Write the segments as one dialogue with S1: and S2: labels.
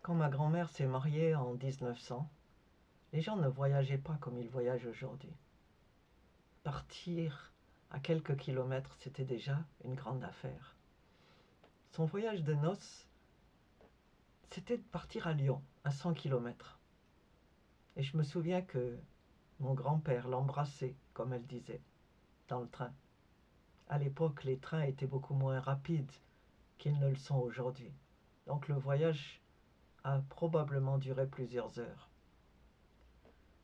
S1: Quand ma grand-mère s'est mariée en 1900, les gens ne voyageaient pas comme ils voyagent aujourd'hui. Partir à quelques kilomètres, c'était déjà une grande affaire. Son voyage de noces, c'était de partir à Lyon, à 100 kilomètres. Et je me souviens que mon grand-père l'embrassait, comme elle disait, dans le train. À l'époque, les trains étaient beaucoup moins rapides qu'ils ne le sont aujourd'hui. Donc le voyage a probablement duré plusieurs heures.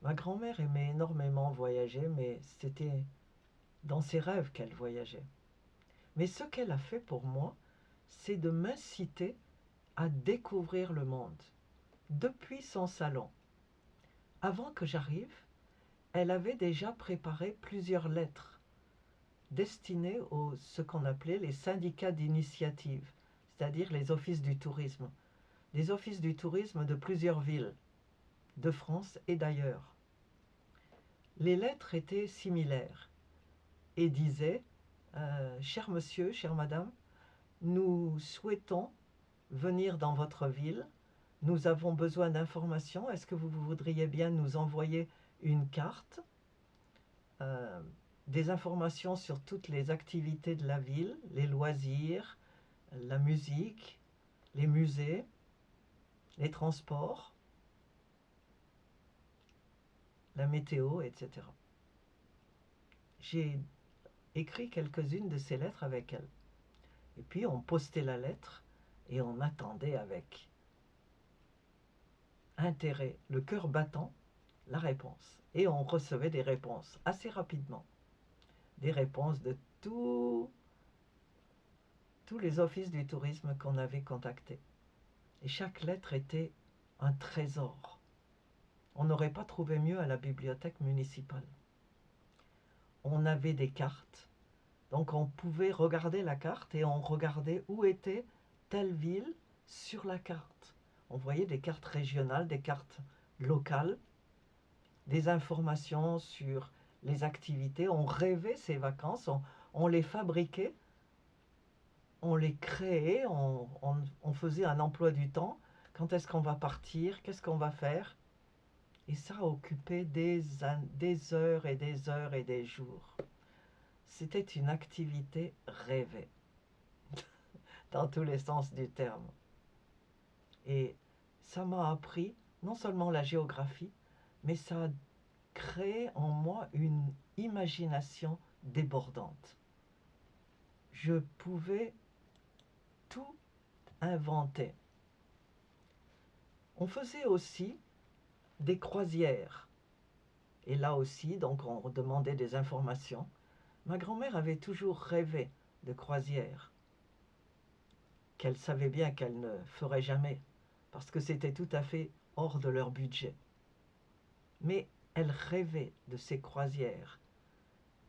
S1: Ma grand-mère aimait énormément voyager, mais c'était dans ses rêves qu'elle voyageait. Mais ce qu'elle a fait pour moi, c'est de m'inciter à découvrir le monde. Depuis son salon, avant que j'arrive, elle avait déjà préparé plusieurs lettres destinées aux ce qu'on appelait les syndicats d'initiative, c'est-à-dire les offices du tourisme. Des offices du tourisme de plusieurs villes, de France et d'ailleurs. Les lettres étaient similaires et disaient cher monsieur, chère madame, nous souhaitons venir dans votre ville. Nous avons besoin d'informations. Est-ce que vous voudriez bien nous envoyer une carte, euh, des informations sur toutes les activités de la ville, les loisirs, la musique, les musées, les transports, la météo, etc. J'ai écrit quelques-unes de ces lettres avec elle. Et puis on postait la lettre et on attendait avec intérêt, le cœur battant, la réponse. Et on recevait des réponses assez rapidement. Des réponses de tous les offices du tourisme qu'on avait contactés. Et chaque lettre était un trésor. On n'aurait pas trouvé mieux à la bibliothèque municipale. On avait des cartes, donc on pouvait regarder la carte et on regardait où était telle ville sur la carte. On voyait des cartes régionales, des cartes locales, des informations sur les activités. On rêvait ces vacances, on les fabriquait, on les créait, on faisait un emploi du temps. Quand est-ce qu'on va partir? Qu'est-ce qu'on va faire? Et ça occupait des heures et des heures et des jours. C'était une activité rêvée, dans tous les sens du terme. Et ça m'a appris non seulement la géographie, mais ça a créé en moi une imagination débordante. Je pouvais tout inventer. On faisait aussi des croisières. Et là aussi, donc on demandait des informations. Ma grand-mère avait toujours rêvé de croisières, qu'elle savait bien qu'elle ne ferait jamais, parce que c'était tout à fait hors de leur budget. Mais elle rêvait de ces croisières.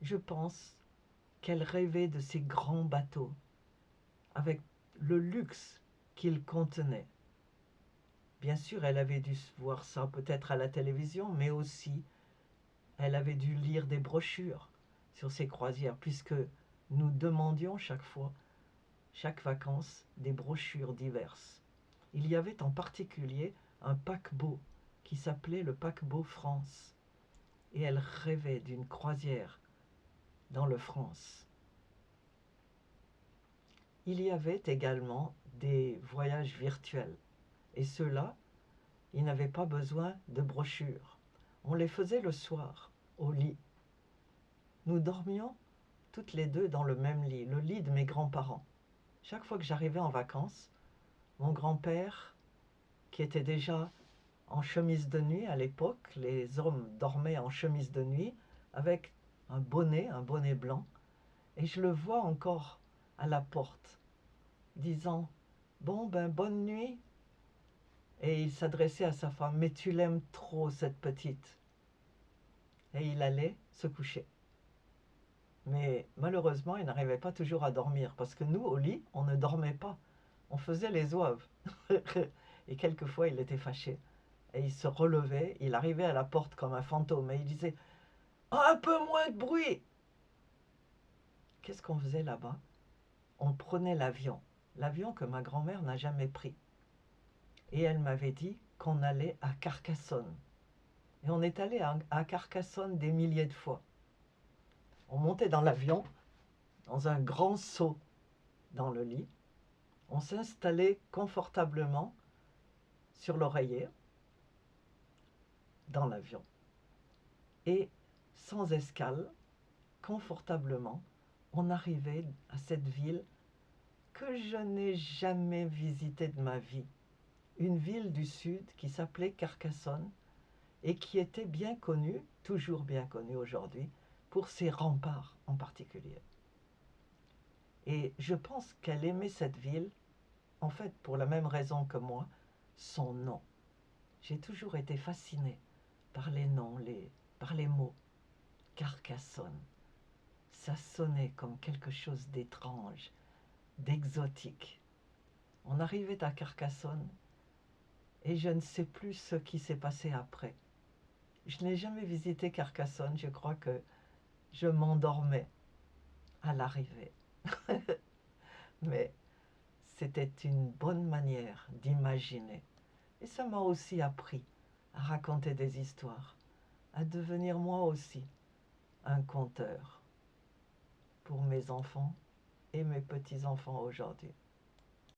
S1: Je pense qu'elle rêvait de ces grands bateaux, avec le luxe qu'ils contenaient. Bien sûr, elle avait dû voir ça peut-être à la télévision, mais aussi elle avait dû lire des brochures sur ces croisières, puisque nous demandions chaque fois, chaque vacances, des brochures diverses. Il y avait en particulier un paquebot qui s'appelait le paquebot France, et elle rêvait d'une croisière dans le France. Il y avait également des voyages virtuels, et ceux-là, ils n'avaient pas besoin de brochures. On les faisait le soir, au lit. Nous dormions toutes les deux dans le même lit, le lit de mes grands-parents. Chaque fois que j'arrivais en vacances, mon grand-père, qui était déjà en chemise de nuit à l'époque, les hommes dormaient en chemise de nuit, avec un bonnet blanc, et je le vois encore à la porte, disant bon ben bonne nuit. Et il s'adressait à sa femme, mais tu l'aimes trop cette petite. Et il allait se coucher. Mais malheureusement, il n'arrivait pas toujours à dormir, parce que nous, au lit, on ne dormait pas. On faisait les oeuvres. Et quelquefois, il était fâché. Et il se relevait, il arrivait à la porte comme un fantôme, et il disait un peu moins de bruit. Qu'est-ce qu'on faisait là-bas? On prenait l'avion. L'avion que ma grand-mère n'a jamais pris. et elle m'avait dit qu'on allait à Carcassonne. Et on est allé à Carcassonne des milliers de fois. On montait dans l'avion, dans un grand seau dans le lit. On s'installait confortablement sur l'oreiller dans l'avion. Et sans escale, confortablement, on arrivait à cette ville que je n'ai jamais visitée de ma vie. Une ville du sud qui s'appelait Carcassonne et qui était bien connue, toujours bien connue aujourd'hui, pour ses remparts en particulier. Et je pense qu'elle aimait cette ville, en fait, pour la même raison que moi, son nom. J'ai toujours été fascinée par les noms, par les mots. Carcassonne. Ça sonnait comme quelque chose d'étrange, d'exotique. On arrivait à Carcassonne et je ne sais plus ce qui s'est passé après. Je n'ai jamais visité Carcassonne, je crois que je m'endormais à l'arrivée. Mais c'était une bonne manière d'imaginer. Et ça m'a aussi appris à raconter des histoires, à devenir moi aussi un conteur pour mes enfants et mes petits-enfants aujourd'hui.